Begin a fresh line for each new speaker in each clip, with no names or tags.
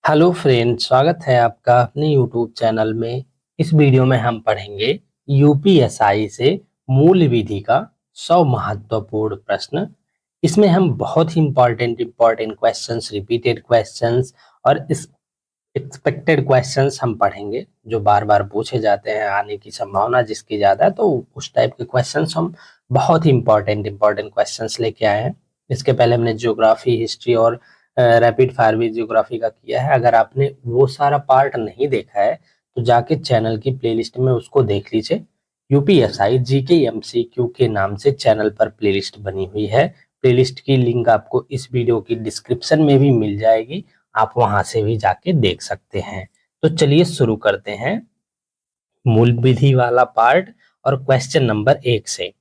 Hello friend, स्वागत है आपका अपने यूट्यूब चैनल में। इस वीडियो में हम पढ़ेंगे यूपीएसआई से मूल विधि का 100 महत्वपूर्ण प्रश्न। इसमें हम बहुत ही इंपॉर्टेंट क्वेश्चंस, रिपीटेड क्वेश्चंस और इस एक्सपेक्टेड क्वेश्चंस हम पढ़ेंगे जो बार बार पूछे जाते हैं, आने की संभावना जिसकी ज्यादा है, तो उस टाइप के क्वेश्चंस हम बहुत ही इंपॉर्टेंट क्वेश्चंस लेके आए हैं। इसके पहले हमने ज्योग्राफी, हिस्ट्री और रैपिड फायर भी ज्योग्राफी का किया है। अगर आपने वो सारा पार्ट नहीं देखा है तो जाके चैनल की प्लेलिस्ट में उसको देख लीजिए। यूपीएसआई जीके एमसीक्यू के नाम से चैनल पर प्लेलिस्ट बनी हुई है। प्लेलिस्ट की लिंक आपको इस वीडियो की डिस्क्रिप्शन में भी मिल जाएगी, आप वहां से भी जाके देख सकते हैं। तो चलिए शुरू करते हैं मूल विधि वाला पार्ट और क्वेश्चन नंबर 1 से।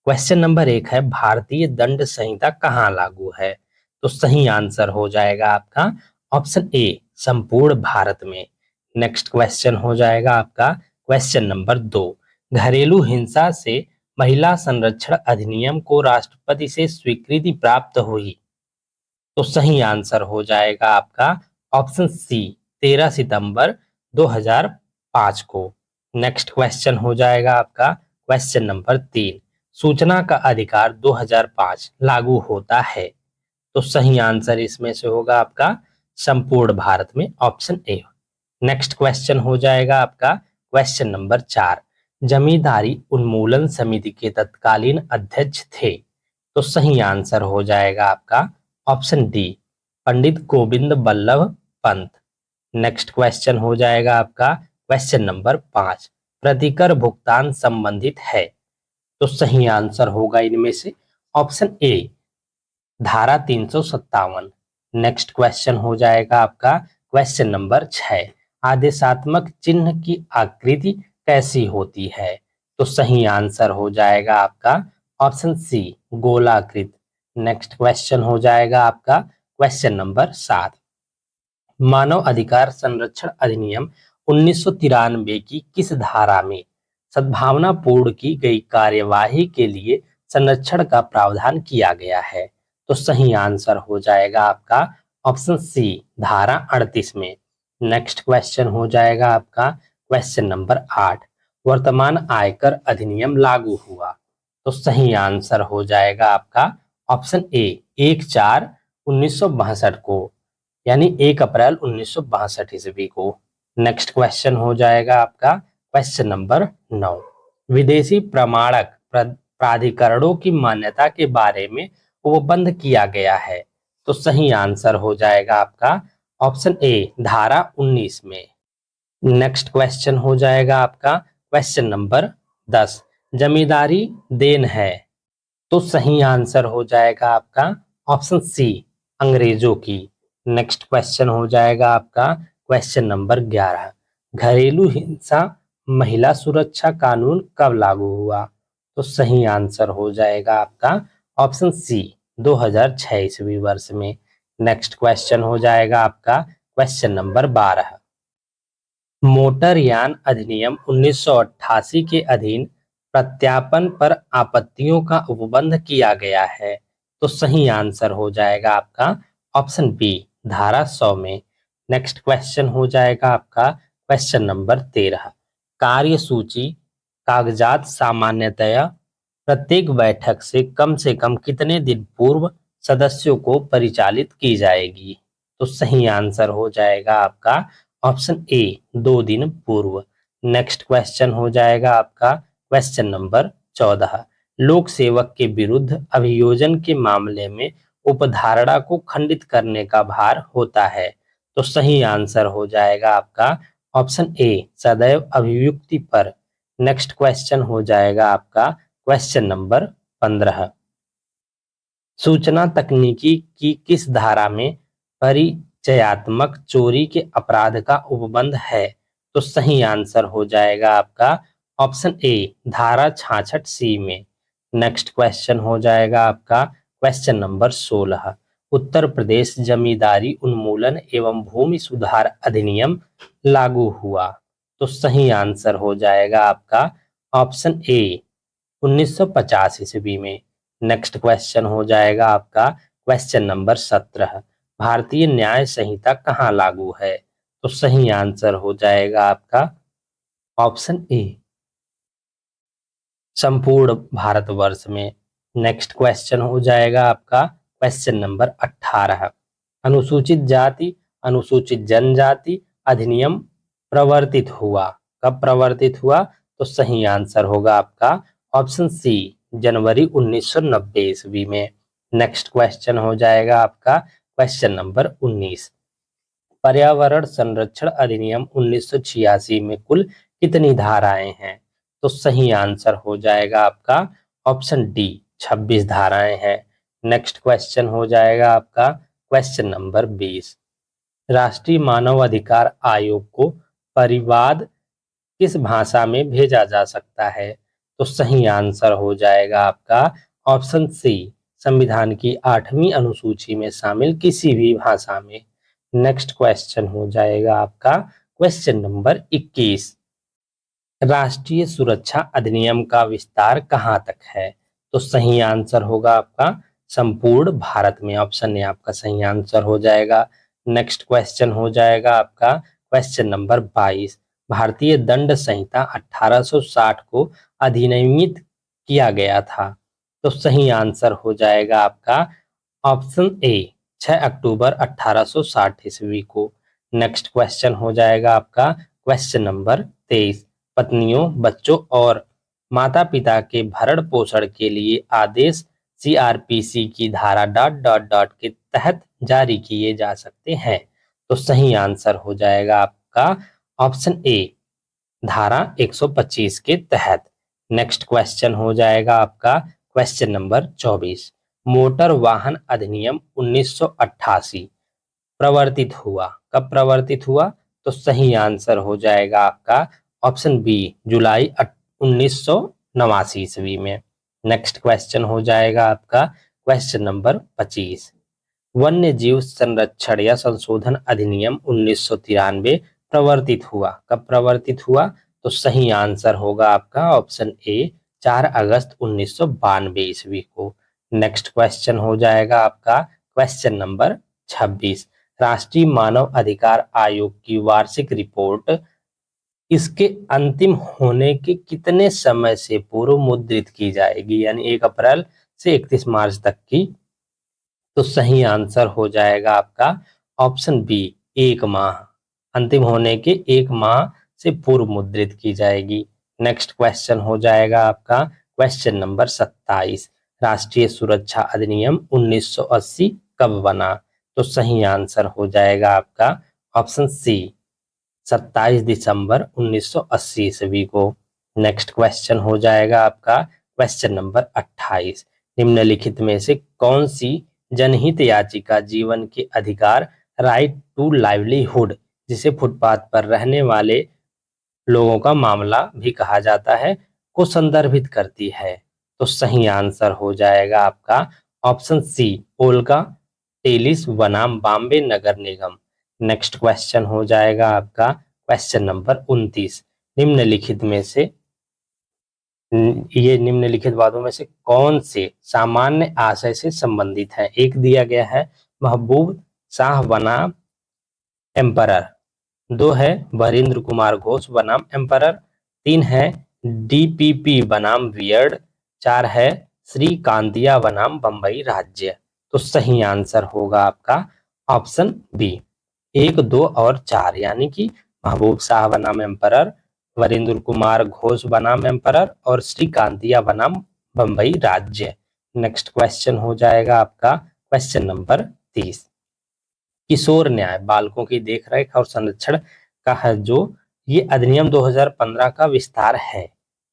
क्वेश्चन नंबर 1 है, भारतीय दंड संहिता कहाँ लागू है? तो सही आंसर हो जाएगा आपका ऑप्शन ए, संपूर्ण भारत में। नेक्स्ट क्वेश्चन हो जाएगा आपका क्वेश्चन नंबर 2, घरेलू हिंसा से महिला संरक्षण अधिनियम को राष्ट्रपति से स्वीकृति प्राप्त हुई। तो सही आंसर हो जाएगा आपका ऑप्शन सी, 13 सितंबर 2005 को। नेक्स्ट क्वेश्चन हो जाएगा आपका क्वेश्चन नंबर 3, सूचना का अधिकार 2005 लागू होता है। तो सही आंसर इसमें से होगा आपका संपूर्ण भारत में, ऑप्शन ए। नेक्स्ट क्वेश्चन हो जाएगा आपका क्वेश्चन नंबर 4, जमींदारी उन्मूलन समिति के तत्कालीन अध्यक्ष थे। तो सही आंसर हो जाएगा आपका option D, Pandit Govind Ballabh Pant. Next question हो जाएगा आपका क्वेश्चन नंबर 5, प्रतिकर भुगतान संबंधित है। तो सही आंसर होगा इनमें से ऑप्शन ए, धारा 357। नेक्स्ट क्वेश्चन हो जाएगा आपका क्वेश्चन नंबर 6, आदेशात्मक चिन्ह की आकृति कैसी होती है? तो सही आंसर हो जाएगा आपका ऑप्शन सी, गोलाकृत। नेक्स्ट क्वेश्चन हो जाएगा आपका क्वेश्चन नंबर 7, मानव अधिकार संरक्षण अधिनियम 1993 की किस धारा में सद्भावनापूर्ण की गई कार्यवाही के लिए संरक्षण का प्रावधान किया गया है? तो सही आंसर हो जाएगा आपका ऑप्शन सी, धारा 38 में। नेक्स्ट क्वेश्चन हो जाएगा आपका क्वेश्चन नंबर 8, वर्तमान आयकर अधिनियम लागू हुआ। तो सही आंसर हो जाएगा आपका ऑप्शन ए, 1/4/1962 को, यानी 1 अप्रैल 1962 ईस्वी को। नेक्स्ट क्वेश्चन हो जाएगा आपका क्वेश्चन नंबर 9, विदेशी प्रमाणक प्राधिकरणों की मान्यता के बारे में वो बंद किया गया है। तो सही आंसर हो जाएगा आपका ऑप्शन ए, धारा 19 में। नेक्स्ट क्वेश्चन हो जाएगा आपका क्वेश्चन नंबर 10, जमींदारी देन है। तो सही आंसर हो जाएगा आपका ऑप्शन सी, अंग्रेजों की। नेक्स्ट क्वेश्चन हो जाएगा आपका क्वेश्चन नंबर 11, घरेलू हिंसा महिला सुरक्षा कानून कब लागू हुआ? तो सही आंसर हो जाएगा आपका ऑप्शन सी, 2006 ईस्वी वर्ष में। नेक्स्ट क्वेश्चन हो जाएगा आपका क्वेश्चन नंबर 12, मोटरयान अधिनियम 1988 के अधीन प्रत्यापन पर आपत्तियों का उपबंध किया गया है। तो सही आंसर हो जाएगा आपका ऑप्शन बी, धारा 100 में। नेक्स्ट क्वेश्चन हो जाएगा आपका क्वेश्चन नंबर 13, कार्यसूची कागजात सामान्यतया प्रत्येक बैठक से कम कितने दिन पूर्व सदस्यों को परिचालित की जाएगी? तो सही आंसर हो जाएगा आपका ऑप्शन ए, 2 दिन पूर्व। नेक्स्ट क्वेश्चन हो जाएगा आपका क्वेश्चन नंबर 14, लोक सेवक के विरुद्ध अभियोजन के मामले में उपधारणा को खंडित करने का भार होता है। तो सही आंसर हो जाएगा आपका ऑप्शन ए, सदैव अभियुक्ति पर। नेक्स्ट क्वेश्चन हो जाएगा आपका क्वेश्चन नंबर 15, सूचना तकनीकी की किस धारा में परिचयात्मक चोरी के अपराध का उपबंध है? तो सही आंसर हो जाएगा आपका ऑप्शन ए, धारा 66 सी में। नेक्स्ट क्वेश्चन हो जाएगा आपका क्वेश्चन नंबर 16, उत्तर प्रदेश जमींदारी उन्मूलन एवं भूमि सुधार अधिनियम लागू हुआ। तो सही आंसर हो जाएगा आपका ऑप्शन ए, 1950 ईस्वी में। नेक्स्ट क्वेश्चन हो जाएगा आपका क्वेश्चन नंबर 17, भारतीय न्याय संहिता कहाँ लागू है? तो सही आंसर हो जाएगा आपका ऑप्शन ए, संपूर्ण भारतवर्ष में। नेक्स्ट क्वेश्चन हो जाएगा आपका क्वेश्चन नंबर 18। अनुसूचित जाति अनुसूचित जनजाति अधिनियम प्रवर्तित हुआ, कब प्रवर्तित हुआ? तो सही आंसर होगा आपका ऑप्शन सी, जनवरी 1990 ईस्वी में। नेक्स्ट क्वेश्चन हो जाएगा आपका क्वेश्चन नंबर 19। पर्यावरण संरक्षण अधिनियम 1986 में कुल कितनी धाराएं हैं? तो सही आंसर हो जाएगा आपका ऑप्शन डी, 26 धाराएं हैं। नेक्स्ट क्वेश्चन हो जाएगा आपका क्वेश्चन नंबर 20। राष्ट्रीय मानव अधिकार आयोग को परिवाद किस भाषा में भेजा जा सकता है? तो सही आंसर हो जाएगा आपका ऑप्शन सी, संविधान की 8वीं अनुसूची में शामिल किसी भी भाषा में। नेक्स्ट क्वेश्चन हो जाएगा आपका क्वेश्चन नंबर 21। राष्ट्रीय सुरक्षा अधिनियम का विस्तार कहाँ तक है? तो सही आंसर होगा आपका संपूर्ण भारत में। ऑप्शन ए आपका सही आंसर हो जाएगा। नेक्स्ट क्वेश्चन हो जाएगा आपका क्वेश्चन नंबर 22। भारतीय दंड संहिता 1860 को अधिनियमित किया गया था। तो सही आंसर हो जाएगा आपका ऑप्शन ए, 6 अक्टूबर 1860 ईस्वी को। नेक्स्ट क्वेश्चन हो जाएगा आपका क्वेश्चन नंबर 23। पत्नियों, बच्चों और माता पिता के भरण पोषण के लिए आदेश सीआरपीसी की धारा डॉट डॉट डॉट के तहत जारी किए जा सकते हैं। तो सही आंसर हो जाएगा आपका ऑप्शन ए, धारा 125 के तहत। नेक्स्ट क्वेश्चन हो जाएगा आपका क्वेश्चन नंबर 24। मोटर वाहन अधिनियम 1988 प्रवर्तित हुआ, कब प्रवर्तित हुआ? तो सही आंसर हो जाएगा आपका ऑप्शन बी, जुलाई 1989 ईस्वी में। नेक्स्ट क्वेश्चन हो जाएगा आपका क्वेश्चन नंबर 25। वन्य जीव संरक्षण या संशोधन अधिनियम 1993 प्रवर्तित हुआ, कब प्रवर्तित हुआ? तो सही आंसर होगा आपका ऑप्शन ए, 4 अगस्त 1992 ईस्वी को। नेक्स्ट क्वेश्चन हो जाएगा आपका क्वेश्चन नंबर 26। राष्ट्रीय मानव अधिकार आयोग की वार्षिक रिपोर्ट इसके अंतिम होने के कितने समय से पूर्व मुद्रित की जाएगी? यानी 1 अप्रैल से 31 मार्च तक की। तो सही आंसर हो जाएगा आपका ऑप्शन बी, 1 माह। अंतिम होने के 1 माह से पूर्व मुद्रित की जाएगी। नेक्स्ट क्वेश्चन हो जाएगा आपका क्वेश्चन नंबर 27। राष्ट्रीय सुरक्षा अधिनियम 1980 कब बना? तो सही आंसर हो जाएगा आपका ऑप्शन सी, 27 दिसंबर 1980 ईस्वी को। नेक्स्ट क्वेश्चन हो जाएगा आपका क्वेश्चन नंबर 28। निम्नलिखित में से कौन सी जनहित याचिका जीवन के अधिकार, राइट टू लाइवलीहुड, जिसे फुटपाथ पर रहने वाले लोगों का मामला भी कहा जाता है, को संदर्भित करती है? तो सही आंसर हो जाएगा आपका ऑप्शन सी, ओल्गा टेलिस बनाम बॉम्बे नगर निगम। नेक्स्ट क्वेश्चन हो जाएगा आपका क्वेश्चन नंबर 29। निम्नलिखित में से ये निम्नलिखित वादों में से कौन से सामान्य आशय से संबंधित है? एक दिया गया है महबूब शाह बनाम एम्परर, 2 है वरिंद्र कुमार घोष बनाम एम्परर, 3 है डीपीपी बनाम वियर्ड, 4 है श्री कांतिया बनाम बंबई राज्य। तो सही आंसर होगा आपका ऑप्शन बी, 1, 2 और 4, यानी कि महबूब शाह बनाम एम्परर, वरिंद्र कुमार घोष बनाम एम्परर और श्री कांतिया बनाम बंबई राज्य। नेक्स्ट क्वेश्चन हो जाएगा आपका क्वेश्चन नंबर 30। किशोर न्याय बालकों की देखरेख और संरक्षण का है जो ये अधिनियम 2015 का विस्तार है,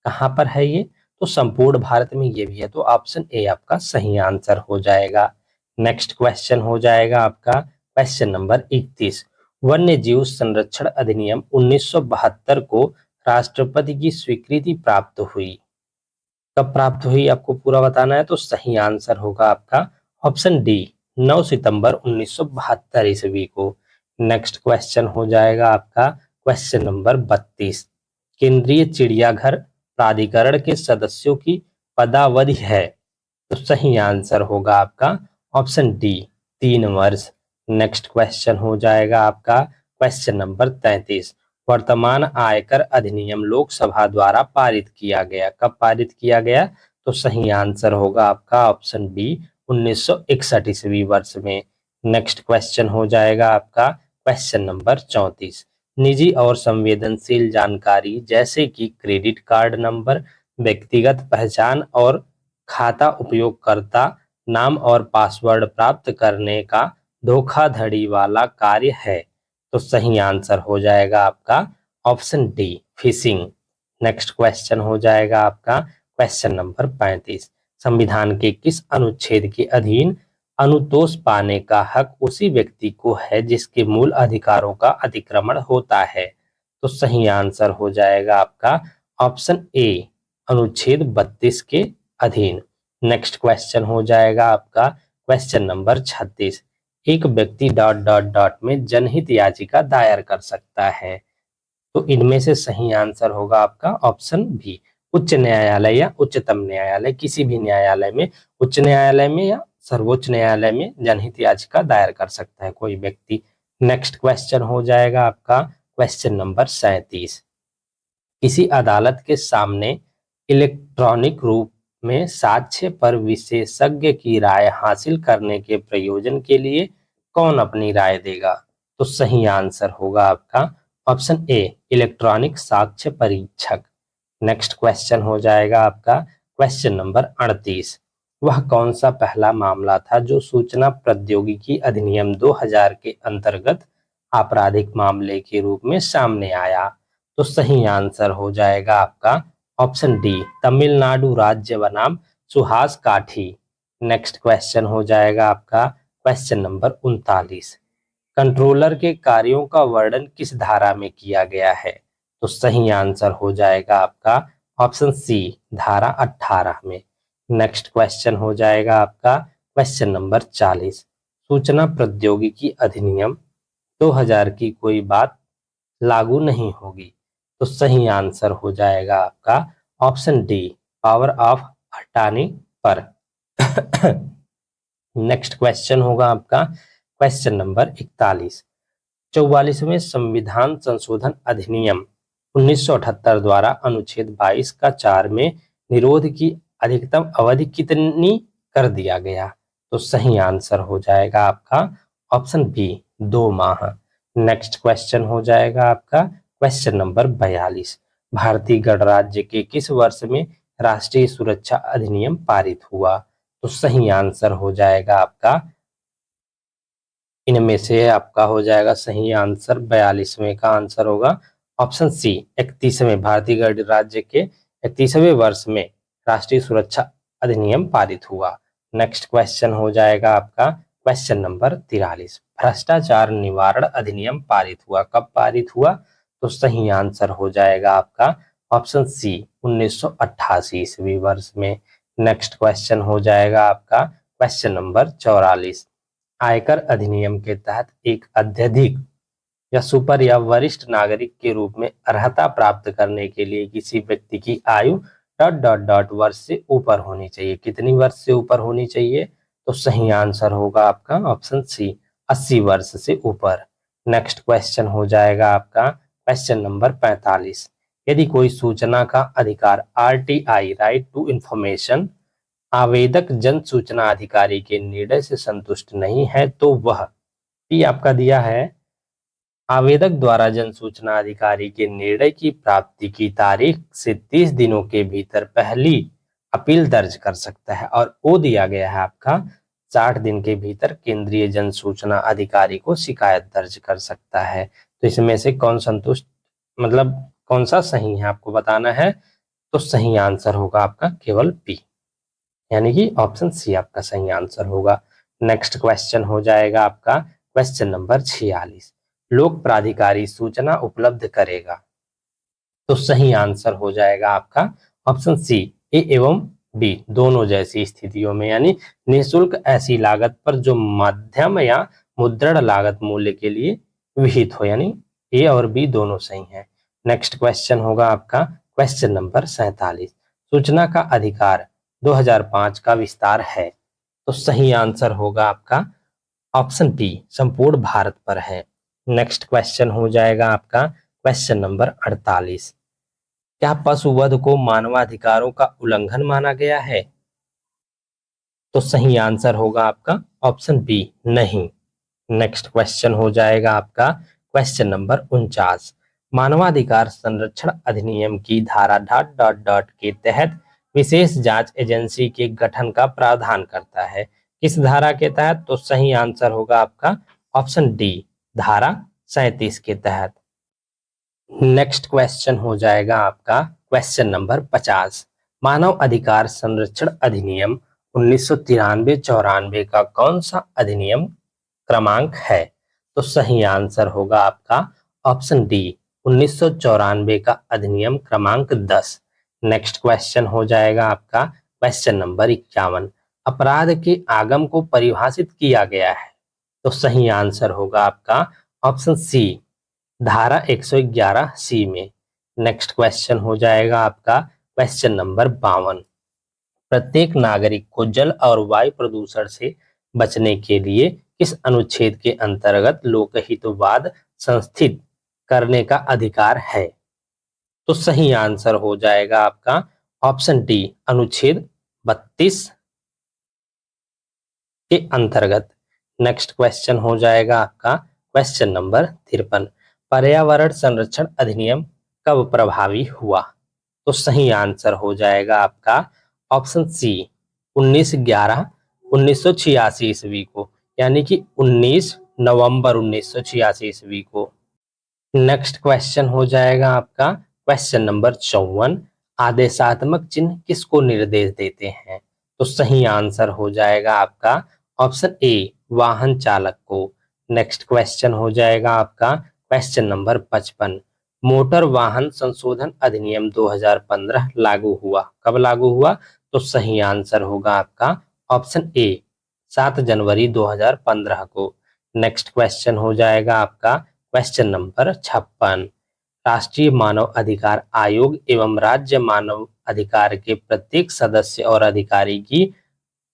कहाँ पर है ये? तो संपूर्ण भारत में ये भी है। तो ऑप्शन ए आपका सही आंसर हो जाएगा। नेक्स्ट क्वेश्चन हो जाएगा आपका क्वेश्चन नंबर 31। वन्य जीव संरक्षण अधिनियम 1972 को राष्ट्रपति की स्वीकृति प्राप्त हुई, कब प्राप्त हुई आपको पूरा बताना है। तो सही आंसर होगा आपका ऑप्शन डी, 9 सितंबर 1972 ईस्वी को। नेक्स्ट क्वेश्चन हो जाएगा आपका क्वेश्चन नंबर 32। केंद्रीय चिड़ियाघर प्राधिकरण के सदस्यों की पदावधि है, तो सही आंसर होगा आपका ऑप्शन डी, 3 वर्ष। नेक्स्ट क्वेश्चन हो जाएगा आपका क्वेश्चन नंबर 33। वर्तमान आयकर अधिनियम लोकसभा द्वारा पारित किया गया। कब पारित किया गया? तो सही आंसर होगा आपका ऑप्शन बी 1961 ईस्वी वर्ष में। नेक्स्ट क्वेश्चन हो जाएगा आपका क्वेश्चन नंबर 34। निजी और संवेदनशील जानकारी जैसे कि क्रेडिट कार्ड नंबर, व्यक्तिगत पहचान और खाता उपयोगकर्ता नाम और पासवर्ड प्राप्त करने का धोखाधड़ी वाला कार्य है। तो सही आंसर हो जाएगा आपका option D fishing. Next question हो जाएगा आपका क्वेश्चन नंबर 35। संविधान के किस अनुच्छेद के अधीन अनुतोष पाने का हक उसी व्यक्ति को है जिसके मूल अधिकारों का अतिक्रमण होता है? तो सही आंसर हो जाएगा आपका ऑप्शन ए अनुच्छेद 32 के अधीन। नेक्स्ट क्वेश्चन हो जाएगा आपका क्वेश्चन नंबर 36। एक व्यक्ति डॉट डॉट डॉट में जनहित याचिका दायर कर सकता है। तो इनमें से सही आंसर होगा आपका ऑप्शन बी उच्च न्यायालय या उच्चतम न्यायालय। किसी भी न्यायालय में, उच्च न्यायालय में या सर्वोच्च न्यायालय में जनहित याचिका दायर कर सकता है कोई व्यक्ति। नेक्स्ट क्वेश्चन हो जाएगा आपका क्वेश्चन नंबर 37। किसी अदालत के सामने इलेक्ट्रॉनिक रूप में साक्ष्य पर विशेषज्ञ की राय हासिल करने के प्रयोजन के लिए कौन अपनी राय देगा? तो सही आंसर होगा आपका ऑप्शन ए इलेक्ट्रॉनिक साक्ष्य परीक्षक। नेक्स्ट क्वेश्चन हो जाएगा आपका क्वेश्चन नंबर 38। वह कौन सा पहला मामला था जो सूचना प्रौद्योगिकी अधिनियम 2000 के अंतर्गत आपराधिक मामले के रूप में सामने आया? तो सही आंसर हो जाएगा आपका ऑप्शन डी तमिलनाडु राज्य बनाम सुहास काठी। नेक्स्ट क्वेश्चन हो जाएगा आपका क्वेश्चन नंबर 39। कंट्रोलर के कार्यों का वर्णन किस धारा में किया गया है? तो सही आंसर हो जाएगा आपका ऑप्शन सी धारा 18 में। नेक्स्ट क्वेश्चन हो जाएगा आपका क्वेश्चन नंबर 40। सूचना प्रौद्योगिकी अधिनियम 2000 की कोई बात लागू नहीं होगी। तो सही आंसर हो जाएगा आपका ऑप्शन डी पावर ऑफ हटाने पर। नेक्स्ट क्वेश्चन होगा आपका क्वेश्चन नंबर 41। 44वें संविधान संशोधन अधिनियम 1978 द्वारा अनुच्छेद 22 का 4 में निरोध की अधिकतम अवधि कितनी कर दिया गया? तो सही आंसर हो जाएगा आपका ऑप्शन बी 2 माह। नेक्स्ट क्वेश्चन हो जाएगा आपका क्वेश्चन नंबर 42। भारतीय गणराज्य के किस वर्ष में राष्ट्रीय सुरक्षा अधिनियम पारित हुआ? तो सही आंसर हो जाएगा आपका इनमें से आपका हो जाएगा सही आंसर 42वें का आंसर होगा ऑप्शन सी 31वें। भारतीय गणराज्य के 31वें वर्ष में राष्ट्रीय सुरक्षा अधिनियम पारित हुआ। नेक्स्ट क्वेश्चन हो जाएगा आपका क्वेश्चन नंबर 43। भ्रष्टाचार निवारण अधिनियम पारित हुआ। कब पारित हुआ? तो सही आंसर हो जाएगा आपका ऑप्शन सी 1988 ईस्वी वर्ष में। नेक्स्ट क्वेश्चन हो जाएगा आपका क्वेश्चन नंबर 44। आयकर अधिनियम के तहत एक अत्यधिक या सुपर या वरिष्ठ नागरिक के रूप में अर्हता प्राप्त करने के लिए किसी व्यक्ति की आयु डॉट डॉट डॉट वर्ष से ऊपर होनी चाहिए। कितनी वर्ष से ऊपर होनी चाहिए? तो सही आंसर होगा आपका ऑप्शन सी 80 वर्ष से ऊपर। नेक्स्ट क्वेश्चन हो जाएगा आपका क्वेश्चन नंबर 45। यदि कोई सूचना का अधिकार RTI राइट टू इंफॉर्मेशन आवेदक जन सूचना अधिकारी के निर्णय से संतुष्ट नहीं है तो वह पी आपका दिया है आवेदक द्वारा जन सूचना अधिकारी के निर्णय की प्राप्ति की तारीख से 30 दिनों के भीतर पहली अपील दर्ज कर सकता है। और ओ दिया गया है आपका 60 दिन के भीतर केंद्रीय जन सूचना अधिकारी को शिकायत दर्ज कर सकता है। तो इसमें से कौन संतुष्ट मतलब कौन सा सही है आपको बताना है। तो सही आंसर होगा आपका केवल पी, यानी कि ऑप्शन सी आपका सही आंसर होगा। नेक्स्ट क्वेश्चन हो जाएगा आपका क्वेश्चन नंबर 46। लोक प्राधिकारी सूचना उपलब्ध करेगा। तो सही आंसर हो जाएगा आपका ऑप्शन सी ए एवं बी दोनों जैसी स्थितियों में, यानी निःशुल्क ऐसी लागत पर जो मध्यम या मुद्रण लागत मूल्य के लिए विहित हो, यानी ए और बी दोनों सही हैं। नेक्स्ट क्वेश्चन होगा आपका क्वेश्चन नंबर 47। सूचना का अधिकार 2005 का विस्तार है। तो सही आंसर होगा आपका ऑप्शन बी संपूर्ण भारत पर है। नेक्स्ट क्वेश्चन हो जाएगा आपका क्वेश्चन नंबर 48। क्या पशुवध को मानवाधिकारों का उल्लंघन माना गया है? तो सही आंसर होगा आपका ऑप्शन बी नहीं। नेक्स्ट क्वेश्चन हो जाएगा आपका क्वेश्चन नंबर 49। मानवाधिकार संरक्षण अधिनियम की धारा डॉट डॉट डॉट के तहत विशेष जांच एजेंसी के गठन का प्रावधान करता है। किस धारा के तहत? तो सही आंसर होगा आपका ऑप्शन डी धारा 37 के तहत। नेक्स्ट क्वेश्चन हो जाएगा आपका क्वेश्चन नंबर 50। मानव अधिकार संरक्षण अधिनियम 1993-94 का कौन सा अधिनियम क्रमांक है? तो सही आंसर होगा आपका ऑप्शन डी 1994 का अधिनियम क्रमांक 10। नेक्स्ट क्वेश्चन हो जाएगा आपका क्वेश्चन नंबर 51। अपराध के आगम को परिभाषित किया गया है। तो सही आंसर होगा आपका ऑप्शन सी धारा 111 सी में। नेक्स्ट क्वेश्चन हो जाएगा आपका क्वेश्चन नंबर 52। प्रत्येक नागरिक को जल और वायु प्रदूषण से बचने के लिए किस अनुच्छेद के अंतर्गत लोकहितवाद संस्थित करने का अधिकार है? तो सही आंसर हो जाएगा आपका ऑप्शन डी अनुच्छेद 32 के अंतर्गत। नेक्स्ट क्वेश्चन हो जाएगा आपका क्वेश्चन नंबर 53। पर्यावरण संरक्षण अधिनियम कब प्रभावी हुआ? तो सही आंसर हो जाएगा आपका ऑप्शन सी 19/11/1986 ईस्वी को, यानी कि 19 नवंबर 1986 ईस्वी को। नेक्स्ट क्वेश्चन हो जाएगा आपका क्वेश्चन नंबर 54। आदेशात्मक चिन्ह किसको निर्देश देते हैं? तो सही आंसर हो जाएगा आपका ऑप्शन ए वाहन चालक को। नेक्स्ट क्वेश्चन हो जाएगा आपका क्वेश्चन नंबर 55। मोटर वाहन संशोधन अधिनियम 2015 लागू हुआ। कब लागू हुआ? तो सही आंसर होगा आपका ऑप्शन ए 7 जनवरी 2015 को। नेक्स्ट क्वेश्चन हो जाएगा आपका क्वेश्चन नंबर 56। राष्ट्रीय मानव अधिकार आयोग एवं राज्य मानव अधिकार के प्रत्येक सदस्य और अधिकारी की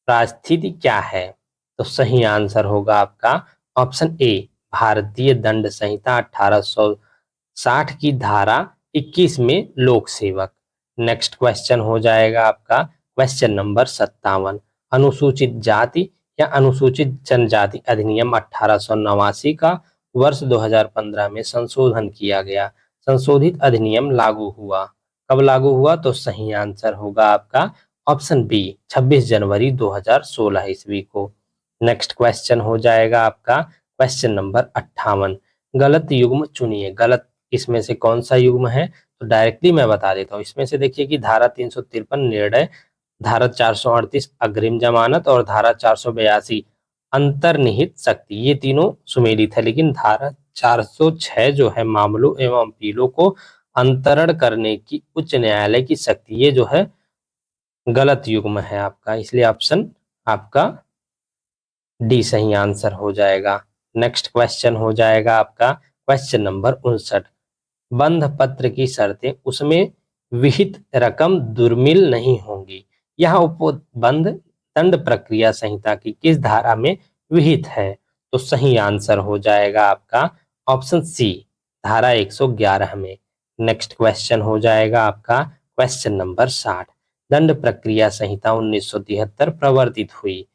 प्रास्थिति क्या है? तो सही आंसर होगा आपका ऑप्शन ए भारतीय दंड संहिता 1860 की धारा 21 में लोक सेवक। नेक्स्ट क्वेश्चन हो जाएगा आपका क्वेश्चन नंबर 57। अनुसूचित जाति या अनुसूचित जनजाति अधिनियम 1889 का वर्ष 2015 में संशोधन किया गया। संशोधित अधिनियम लागू हुआ। कब लागू हुआ? तो सही आंसर होगा आपका ऑप्शन बी 26 जनवरी 2016 ईस्वी को। नेक्स्ट क्वेश्चन हो जाएगा आपका क्वेश्चन नंबर 58। गलत युग्म चुनिए। गलत इसमें से कौन सा युग्म है? तो डायरेक्टली मैं बता देता हूँ। इसमें से देखिए कि धारा 353 निर्णय, धारा 438 अग्रिम जमानत और धारा 482 अंतर्निहित शक्ति, ये तीनों सुमेलित है, लेकिन धारा 406 जो है मामलों एवं अपीलों को अंतरण करने की उच्च न्यायालय की शक्ति, ये जो है गलत युग्म है आपका, इसलिए ऑप्शन आपका डी सही आंसर हो जाएगा। नेक्स्ट क्वेश्चन हो जाएगा आपका क्वेश्चन नंबर 59। बंध पत्र की शर्तें उसमें विहित रकम दुर्मिल नहीं होंगी। यह उपबंध दंड प्रक्रिया संहिता की किस धारा में विहित है? तो सही आंसर हो जाएगा आपका ऑप्शन सी धारा 111 में। नेक्स्ट क्वेश्चन हो जाएगा आपका क्वेश्चन नंबर 60। दंड प्रक्रिया संहिता 1973 प्रवर्तित हुई।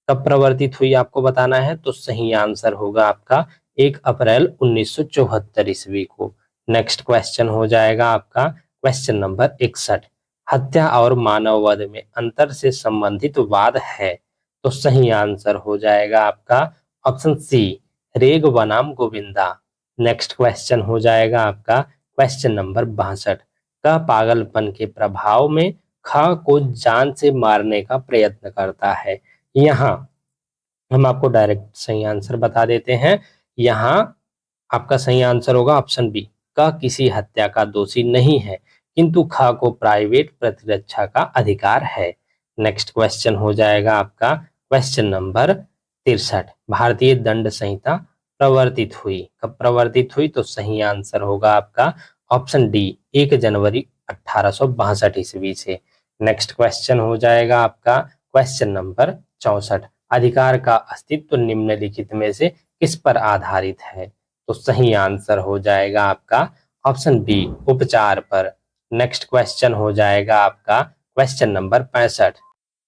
कब प्रवर्तित हुई आपको बताना है। तो सही आंसर होगा आपका 1 अप्रैल 1974 ईस्वी को। नेक्स्ट क्वेश्चन हो जाएगा आपका क्वेश्चन नंबर 61। हत्या और मानववध में अंतर से संबंधित वाद है। तो सही आंसर हो जाएगा आपका ऑप्शन सी रेग बनाम गोविंदा। नेक्स्ट क्वेश्चन हो जाएगा आपका क्वेश्चन नंबर 62। का पागलपन के प्रभाव में ख को जान से मारने का प्रयत्न करता है। यहाँ हम आपको डायरेक्ट सही आंसर बता देते हैं। यहाँ आपका सही आंसर होगा ऑप्शन बी का किसी हत्या का दोषी नहीं है, किंतु ख को प्राइवेट प्रतिरक्षा का अधिकार है। नेक्स्ट क्वेश्चन हो जाएगा आपका क्वेश्चन नंबर 63। भारतीय दंड संहिता प्रवर्तित हुई। कब प्रवर्तित हुई? तो सही आंसर होगा आपका ऑप्शन डी 1 जनवरी 1862 ईस्वी से। नेक्स्ट क्वेश्चन हो जाएगा आपका क्वेश्चन नंबर 64। अधिकार का अस्तित्व निम्नलिखित में से किस पर आधारित है? तो सही आंसर हो जाएगा आपका ऑप्शन बी, उपचार पर। नेक्स्ट क्वेश्चन हो जाएगा आपका question number 65।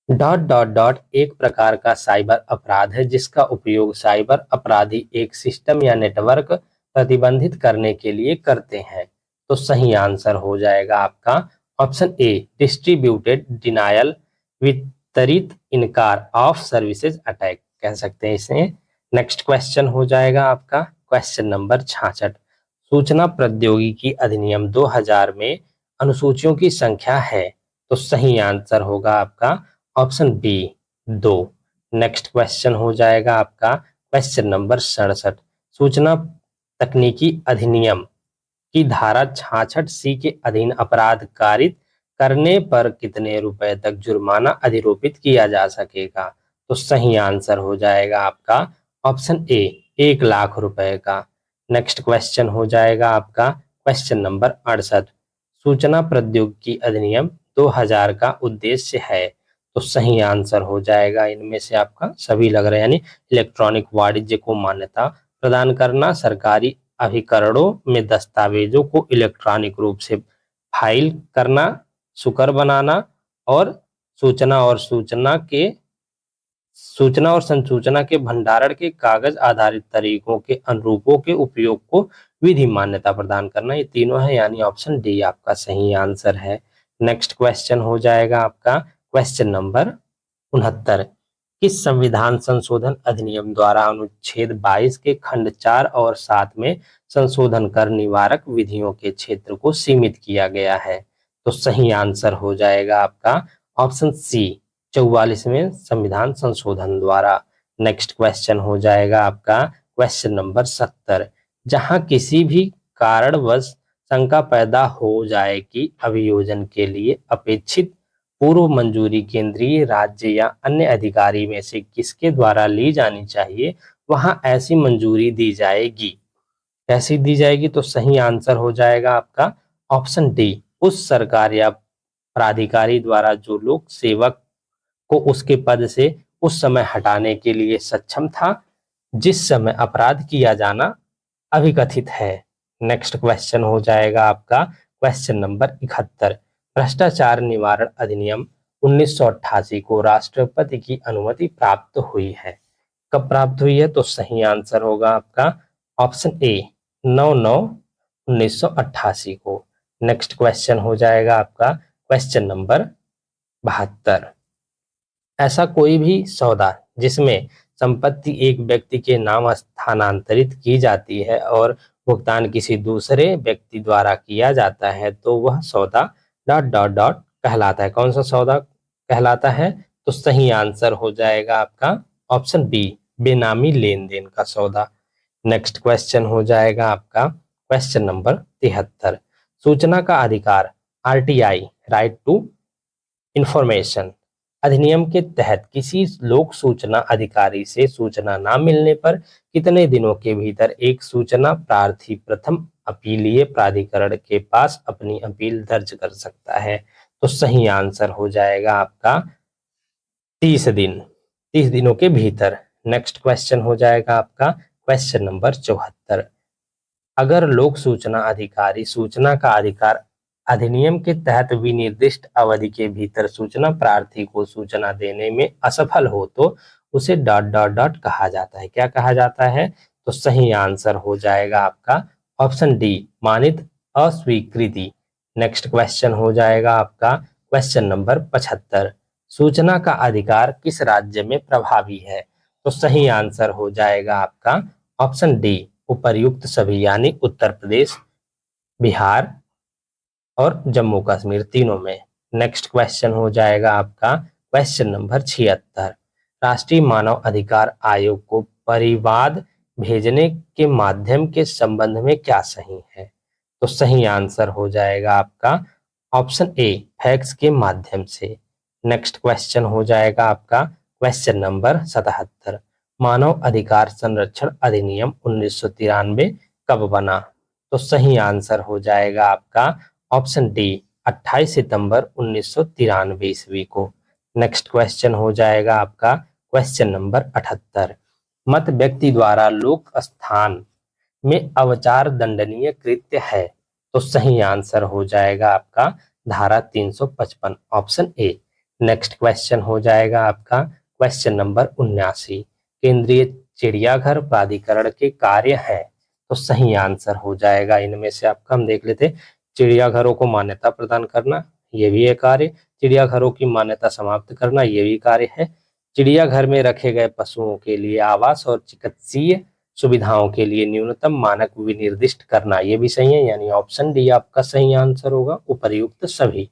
Dot dot dot एक प्रकार का साइबर अपराध है जिसका उपयोग साइबर अपराधी एक सिस्टम या नेटवर्क प्रतिबंधित करने के लिए करते हैं। तो सही आंसर हो जाएगा आपका ऑप्शन ए, डिस्ट्रीब्यूटेड डिनायल, वितरित इनकार ऑफ सर्विसेज अटैक कह सकते हैं इसे। नेक्स्ट क्वेश्चन हो जाएगा आपका क्वेश्चन नंबर 66। सूचना प्रौद्योगिकी अधिनियम 2000 में अनुसूचियों की संख्या है। तो सही आंसर होगा आपका ऑप्शन बी, 2। नेक्स्ट क्वेश्चन हो जाएगा आपका क्वेश्चन नंबर 67। सूचना तकनीकी अधिनियम की धारा 66C के अधीन अपराध कारित करने पर कितने रुपए तक जुर्माना अधिरोपित किया जा सकेगा? तो सही आंसर हो जाएगा आपका ऑप्शन ए, 1 लाख रुपए का। नेक्स्ट क्वेश्चन हो जाएगा आपका क्वेश्चन नंबर 68। सूचना प्रौद्योगिकी अधिनियम 2000 का उद्देश्य है। तो सही आंसर हो जाएगा इनमें से आपका सभी लग रहे हैं, यानी इलेक्ट्रॉनिक वाणिज्य को मान्यता प्रदान करना, सरकारी अभिकरणों में दस्तावेजों को इलेक्ट्रॉनिक रूप से फाइल करना, सुकर बनाना और सूचना और संसूचना के भंडारण के कागज आधारित तरीकों के अनुरूपों के उपयोग को विधि मान्यता प्रदान करना। ये तीनों है, यानी ऑप्शन डी आपका सही आंसर है। नेक्स्ट क्वेश्चन हो जाएगा आपका क्वेश्चन नंबर 69। किस संविधान संशोधन अधिनियम द्वारा अनुच्छेद 22 के खंड 4 और 7 में संशोधन कर निवारक विधियों के क्षेत्र को सीमित किया गया है? तो सही आंसर हो जाएगा आपका ऑप्शन सी, 44वें संविधान संशोधन द्वारा। नेक्स्ट क्वेश्चन हो जाएगा आपका क्वेश्चन नंबर 70। जहां किसी भी कारणवश शंका पैदा हो जाए कि अभियोजन के लिए अपेक्षित पूर्व मंजूरी केंद्रीय, राज्य या अन्य अधिकारी में से किसके द्वारा ली जानी चाहिए, वहां ऐसी मंजूरी दी जाएगी। कैसी दी जाएगी? तो सही आंसर हो जाएगा आपका ऑप्शन डी, उस सरकार या प्राधिकारी द्वारा जो लोक सेवक को उसके पद से उस समय हटाने के लिए सक्षम था जिस समय अपराध किया जाना अभिकथित है। नेक्स्ट क्वेश्चन हो जाएगा आपका क्वेश्चन नंबर 71। भ्रष्टाचार निवारण अधिनियम 1988 को राष्ट्रपति की अनुमति प्राप्त हुई है। कब प्राप्त हुई है? तो सही आंसर होगा आपका ऑप्शन ए, 9/9/1988 को। नेक्स्ट क्वेश्चन हो जाएगा आपका क्वेश्चन नंबर 72। ऐसा कोई भी सौदा जिसमें संपत्ति एक व्यक्ति के नाम स्थानांतरित की जाती है और भुगतान किसी दूसरे व्यक्ति द्वारा किया जाता है तो वह सौदा डॉट डॉट डॉट कहलाता है। कौन सा सौदा कहलाता है? तो सही आंसर हो जाएगा आपका ऑप्शन बी, बेनामी लेन देन का सौदा। नेक्स्ट क्वेश्चन हो जाएगा आपका क्वेश्चन नंबर 73। सूचना का अधिकार आरटीआई, राइट टू इंफॉर्मेशन अधिनियम के तहत किसी लोक सूचना अधिकारी से सूचना न मिलने पर कितने दिनों के भीतर एक सूचना प्रार्थी प्रथम अपीलीय प्राधिकरण के पास अपनी अपील दर्ज कर सकता है? तो सही आंसर हो जाएगा आपका 30 दिन, 30 दिनों के भीतर। नेक्स्ट क्वेश्चन हो जाएगा आपका क्वेश्चन नंबर 74। अगर लोक सूचना अधिकारी सूचना का अधिकार अधिनियम के तहत विनिर्दिष्ट अवधि के भीतर सूचना प्रार्थी को सूचना देने में असफल हो तो उसे डॉट डॉट डॉट कहा जाता है। क्या कहा जाता है? तो सही आंसर हो जाएगा आपका ऑप्शन डी, मानित अस्वीकृति। नेक्स्ट क्वेश्चन हो जाएगा आपका क्वेश्चन नंबर 75। सूचना का अधिकार किस राज्य में प्रभावी है? तो सही आंसर हो जाएगा आपका ऑप्शन डी, उपर्युक्त सभी, यानी उत्तर प्रदेश, बिहार और जम्मू कश्मीर तीनों में। नेक्स्ट क्वेश्चन हो जाएगा आपका क्वेश्चन नंबर 76। राष्ट्रीय मानव अधिकार आयोग को परिवाद भेजने के माध्यम के संबंध में क्या सही है? तो सही आंसर हो जाएगा आपका ऑप्शन ए, फैक्स के माध्यम से। नेक्स्ट क्वेश्चन हो जाएगा आपका क्वेश्चन नंबर 77। मानव अधिकार संरक्षण अधिनियम 1993 कब बना? तो सही आंसर हो जाएगा आपका ऑप्शन डी, 28 सितंबर 1993 ईस्वी को। नेक्स्ट क्वेश्चन हो जाएगा आपका क्वेश्चन नंबर 78, मत व्यक्ति द्वारा लोक स्थान में अवचार दंडनीय कृत्य है। तो सही आंसर हो जाएगा आपका धारा 355, ऑप्शन ए। नेक्स्ट क्वेश्चन हो जाएगा आपका क्वेश्चन नंबर 79, केंद्रीय चिड़ियाघर प्राधिकरण के कार्य है। तो सही आंसर हो जाएगा इनमें से आपका, हम देख लेते, चिड़ियाघरों को मान्यता प्रदान करना, ये भी एक कार्य, चिड़ियाघरों की मान्यता समाप्त करना, ये भी कार्य है, चिड़ियाघर में रखे गए पशुओं के लिए आवास और चिकित्सीय सुविधाओं के लिए न्यूनतम मानक विनिर्दिष्ट करना, ये भी सही है, यानी ऑप्शन डी आपका सही आंसर होगा, उपर्युक्त सभी।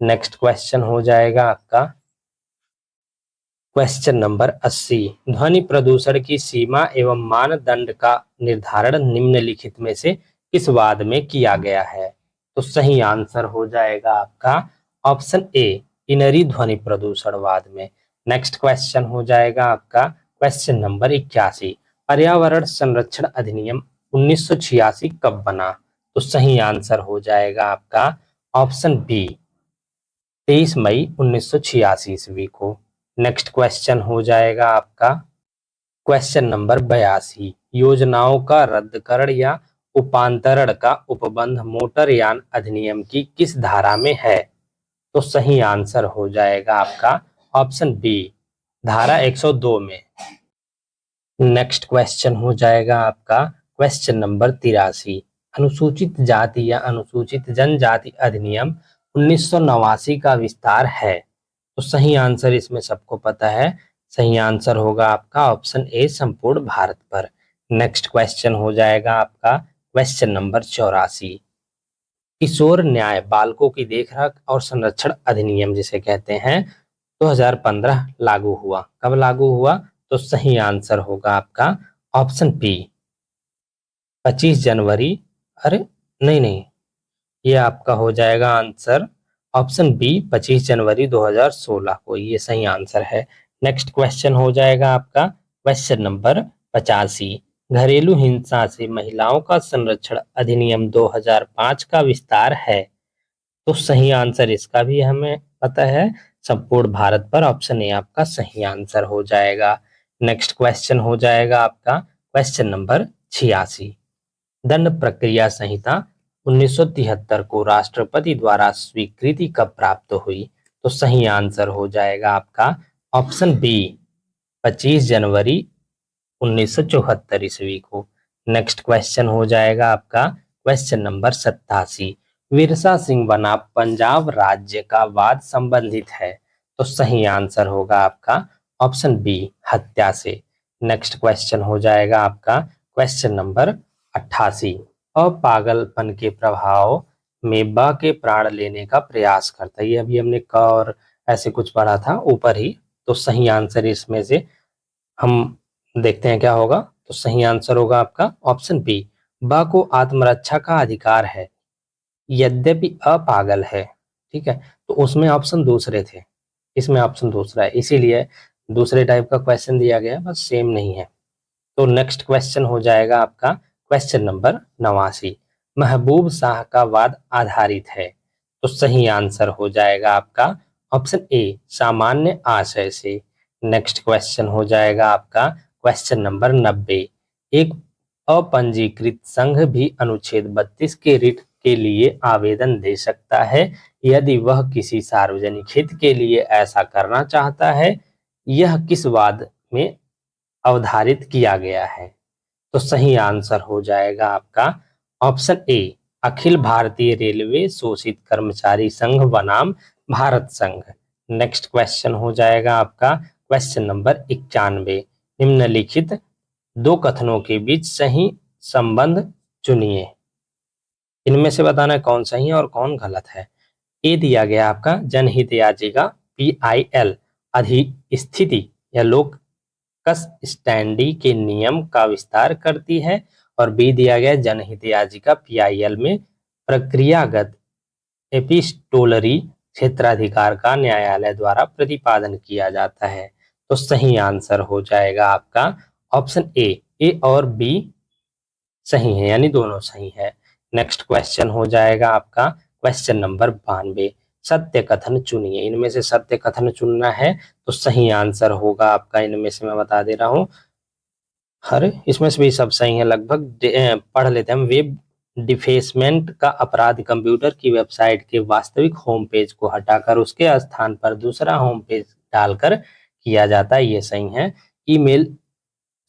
नेक्स्ट क्वेश्चन हो जाएगा आपका क्वेश्चन नंबर 80, ध्वनि प्रदूषण की सीमा एवं मानदंड का निर्धारण निम्नलिखित में से किस वाद में किया गया है। तो सही आंसर हो जाएगा आपका ऑप्शन ए, इनरी ध्वनि प्रदूषण वाद में। नेक्स्ट क्वेश्चन हो जाएगा आपका क्वेश्चन नंबर 81, पर्यावरण संरक्षण अधिनियम 1986 कब बना। तो सही आंसर हो जाएगा आपका ऑप्शन बी, 23 मई 1986 ईस्वी को। नेक्स्ट क्वेश्चन हो जाएगा आपका क्वेश्चन नंबर 82, योजनाओं का रद्दकरण या उपांतरण का उपबंध मोटरयान अधिनियम की किस धारा में है। तो सही आंसर हो जाएगा आपका ऑप्शन बी, धारा 102 में। नेक्स्ट क्वेश्चन हो जाएगा आपका क्वेश्चन नंबर 83, अनुसूचित जाति या अनुसूचित जनजाति अधिनियम 1989 का विस्तार है। तो सही आंसर इसमें सबको पता है, सही आंसर होगा आपका ऑप्शन ए, संपूर्ण भारत पर। नेक्स्ट क्वेश्चन हो जाएगा आपका क्वेश्चन नंबर 84, किशोर न्याय बालकों की देखरेख और संरक्षण अधिनियम जिसे कहते हैं 2015 लागू हुआ। कब लागू हुआ। तो सही आंसर होगा आपका ऑप्शन बी, 25 जनवरी, अरे नहीं नहीं, ये आपका हो जाएगा आंसर ऑप्शन बी, 25 जनवरी 2016 को, ये सही आंसर है। नेक्स्ट क्वेश्चन हो जाएगा आपका क्वेश्चन नंबर 85, घरेलू हिंसा से महिलाओं का संरक्षण अधिनियम 2005 का विस्तार है। तो सही आंसर इसका भी हमें पता है, संपूर्ण भारत पर, ऑप्शन ए आपका सही आंसर हो जाएगा। नेक्स्ट क्वेश्चन हो जाएगा आपका क्वेश्चन नंबर 86, दंड प्रक्रिया संहिता 1973 को राष्ट्रपति द्वारा स्वीकृति कब प्राप्त हुई। तो सही आंसर हो जाएगा आपका ऑप्शन बी, 25 जनवरी 1974 ईस्वी को। नेक्स्ट क्वेश्चन हो जाएगा आपका क्वेश्चन नंबर 87, विरसा सिंह बना पंजाब राज्य का वाद संबंधित है। तो सही आंसर होगा आपका ऑप्शन बी, हत्या से। नेक्स्ट क्वेश्चन हो जाएगा आपका क्वेश्चन नंबर 88, अपागलपन के प्रभाव में ब के प्राण लेने का प्रयास करता है। ये अभी हमने क और ऐसे कुछ पढ़ा था ऊपर ही। तो सही आंसर इसमें से हम देखते हैं क्या होगा। तो सही आंसर होगा आपका ऑप्शन बी, ब को आत्मरक्षा का अधिकार है यद्यपि अपागल है। ठीक है, तो उसमें ऑप्शन दूसरे थे, इसमें ऑप्शन दूसरा है, इसीलिए दूसरे टाइप का क्वेश्चन दिया गया है, बस सेम नहीं है। तो नेक्स्ट क्वेश्चन हो जाएगा आपका क्वेश्चन नंबर 89, महबूब शाह का वाद आधारित है। तो सही आंसर हो जाएगा आपका ऑप्शन ए, सामान्य आशय से। नेक्स्ट क्वेश्चन हो जाएगा आपका क्वेश्चन नंबर 90, एक अपंजीकृत संघ भी अनुच्छेद 32 के रिट के लिए आवेदन दे सकता है यदि वह किसी सार्वजनिक हित के लिए ऐसा करना चाहता है। यह किस वाद में अवधारित किया गया है। तो सही आंसर हो जाएगा आपका option A, Akhil Bharatiya railway शोषित कर्मचारी संघ बनाम भारत संघ। नेक्स्ट क्वेश्चन हो जाएगा आपका क्वेश्चन नंबर 91, निम्नलिखित दो कथनों के बीच सही संबंध चुनिए। इनमें से बताना कौन सही है और कौन गलत है। ए दिया गया आपका, जनहित याचिका PIL अधिस्थिति या लोक कस स्टैंडी के नियम का विस्तार करती है, और बी दिया गया जनहित याचिका PIL में प्रक्रियागत एपिस्टोलरी क्षेत्राधिकार का न्यायालय द्वारा प्रतिपादन किया जाता है। तो सही आंसर हो जाएगा आपका ऑप्शन ए और बी सही है, यानी दोनों सही है। नेक्स्ट क्वेश्चन हो जाएगा आपका क्वेश्चन नंबर 92, सत्य कथन चुनिए। इनमें से सत्य कथन चुनना है तो सही आंसर होगा आपका, इनमें से मैं बता दे रहा हूँ। अरे इसमें से भी सब सही है लगभग। पढ़ लेते हैं हम। वेब डिफेसमेंट का अपराध कंप्यूटर की वेबसाइट के वास्तविक होम पेज को हटाकर उसके स्थान पर दूसरा होम पेज डालकर किया जाता है, ये सही है। ईमेल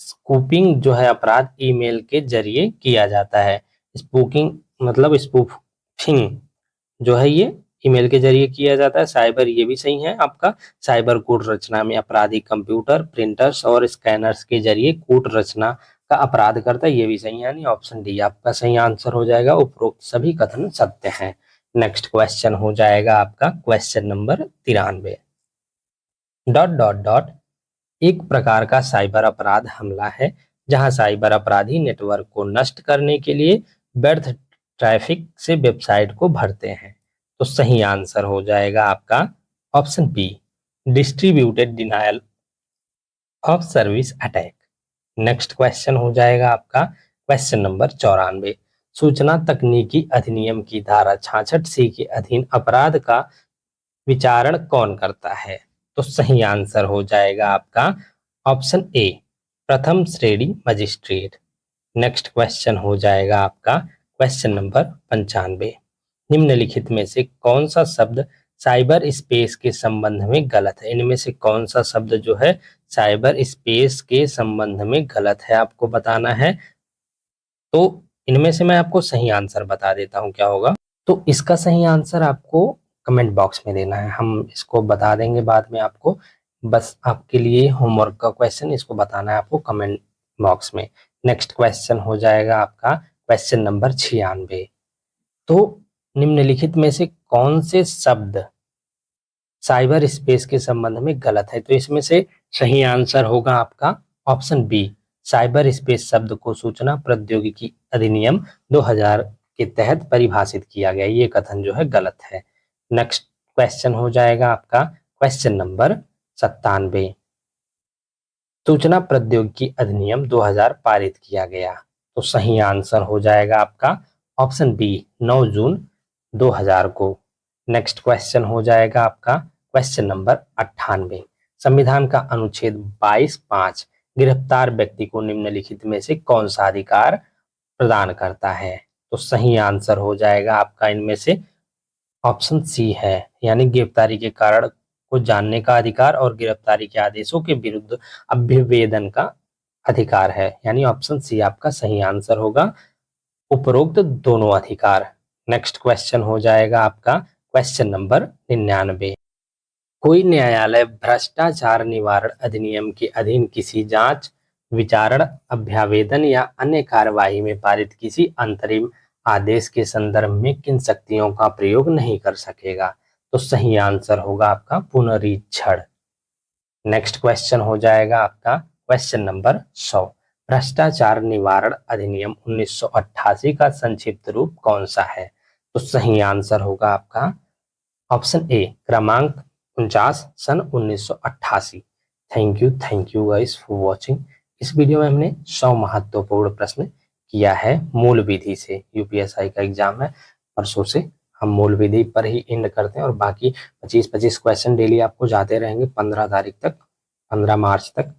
स्पूफिंग जो है अपराध ईमेल के जरिए किया जाता है। स्पूफिंग मतलब स्पूफिंग जो है ये ईमेल के जरिए किया जाता है। साइबर, ये भी सही है आपका। साइबर कोड रचना में अपराधी कंप्यूटर, प्रिंटर्स और स्कैनर्स के जरिए कोड रचना का अपराध करता है, ये भी सही है। यानी ऑप्शन डी आपका सही आंसर हो जाएगा। उपरोक्त सभी कथन सत्य हैं। नेक्स्ट क्वेश्चन हो जाएगा आपका question number 93। Dot dot dot एक प्रकार का साइबर अपराध हमला है जहां साइबर अपराधी नेटवर्क को नष्ट करने के लिए व्यर्थ ट्रैफिक से वेबसाइट को भरते हैं। तो सही आंसर हो जाएगा आपका option B, distributed denial of service attack. Next question हो जाएगा आपका क्वेश्चन नंबर 94। सूचना तकनीकी अधिनियम की धारा 66C के अधीन अपराध का विचारण कौन करता है? तो सही आंसर हो जाएगा आपका ऑप्शन ए, प्रथम श्रेणी मजिस्ट्रेट। नेक्स्ट क्वेश्चन हो जाएगा आपका क्वेश्चन नंबर 95। निम्नलिखित में से कौन सा शब्द साइबर स्पेस के संबंध में गलत है? इनमें से कौन सा शब्द जो है साइबर स्पेस के संबंध में गलत है, आपको बताना है। तो इनमें से मैं आपको सही आंसर बता देता हूं क्या होगा। तो इसका सही आंसर आपको कमेंट बॉक्स में देना है, हम इसको बता देंगे बाद में आपको। बस आपके लिए होमवर्क का क्वेश्चन, इसको बताना है आपको कमेंट बॉक्स में। नेक्स्ट क्वेश्चन हो जाएगा आपका क्वेश्चन नंबर 96। तो निम्नलिखित में से कौन से शब्द साइबर स्पेस के संबंध में गलत है? तो इसमें से सही आंसर होगा आपका ऑप्शन बी, साइबर स्पेस शब्द को सूचना प्रौद्योगिकी अधिनियम 2000 के तहत परिभाषित किया गया, ये कथन जो है गलत है। नेक्स्ट क्वेश्चन हो जाएगा आपका क्वेश्चन नंबर 97। सूचना प्रौद्योगिकी अधिनियम 2000 पारित किया गया। तो सही आंसर हो जाएगा आपका ऑप्शन बी, 9 जून 2000 को। नेक्स्ट क्वेश्चन हो जाएगा आपका क्वेश्चन नंबर 98। संविधान का अनुच्छेद 22(5) गिरफ्तार व्यक्ति को निम्नलिखित में से कौन सा अधिकार प्रदान करता है? तो सही आंसर हो जाएगा आपका इनमें से ऑप्शन सी है, यानी गिरफ्तारी के कारण को जानने का अधिकार और गिरफ्तारी के आदेशों के विरुद्ध अभ्युवेदन का अधिकार है, यानी ऑप्शन सी आपका सही आंसर होगा, उपरोक्त दोनों अधिकार। नेक्स्ट क्वेश्चन हो जाएगा आपका क्वेश्चन नंबर 99। कोई न्यायालय भ्रष्टाचार निवारण अधिनियम के अधीन किसी जांच, विचारण, अभ्यावेदन या अन्य कार्यवाही में पारित किसी अंतरिम आदेश के संदर्भ में किन शक्तियों का प्रयोग नहीं कर सकेगा? तो सही आंसर होगा आपका पुनरीक्षण। नेक्स्ट क्वेश्चन हो जाएगा आपका क्वेश्चन नंबर 100। भ्रष्टाचार निवारण अधिनियम 1988 का संक्षिप्त रूप कौन सा है? तो सही आंसर होगा आपका ऑप्शन ए, क्रमांक 49 सन 1988। Thank you guys for watching. इस वीडियो में हमने 100 महत्वपूर्ण प्रश्न किया है मूल विधि से। यूपीएसआई का एग्जाम है, परसों से हम मूल विधि पर ही एंड करते हैं और बाकी 25-25 क्वेश्चन डेली आपको जाते रहेंगे 15 तारीख तक, 15 मार्च तक।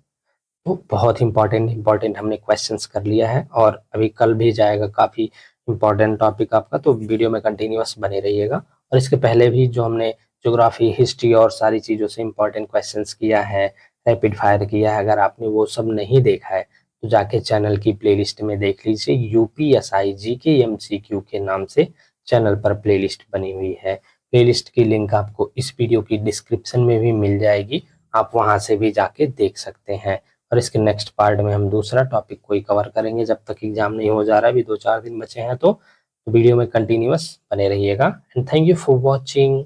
तो बहुत इंपॉर्टेंट हमने क्वेश्चंस कर लिया है और अभी कल भी जाएगा काफ़ी इंपॉर्टेंट टॉपिक आपका, तो वीडियो में कंटिन्यूअस बने रहिएगा। और इसके पहले भी जो हमने ज्योग्राफी, हिस्ट्री और सारी चीज़ों से इंपॉर्टेंट क्वेश्चंस किया है, रैपिड फायर किया है, अगर आपने वो सब नहीं देखा है तो जाके चैनल की प्लेलिस्ट में देख लीजिए। यूपीएसआई जीके एमसीक्यू के नाम से चैनल पर प्लेलिस्ट बनी हुई है। प्लेलिस्ट की लिंक आपको इस वीडियो की डिस्क्रिप्शन में भी मिल जाएगी, आप वहां से भी जाके देख सकते हैं। और इसके नेक्स्ट पार्ट में हम दूसरा टॉपिक कोई कवर करेंगे, जब तक एग्जाम नहीं हो जा रहा है, अभी 2-4 दिन बचे हैं। तो वीडियो में कंटिन्यूअस बने रहिएगा and thank you for watching.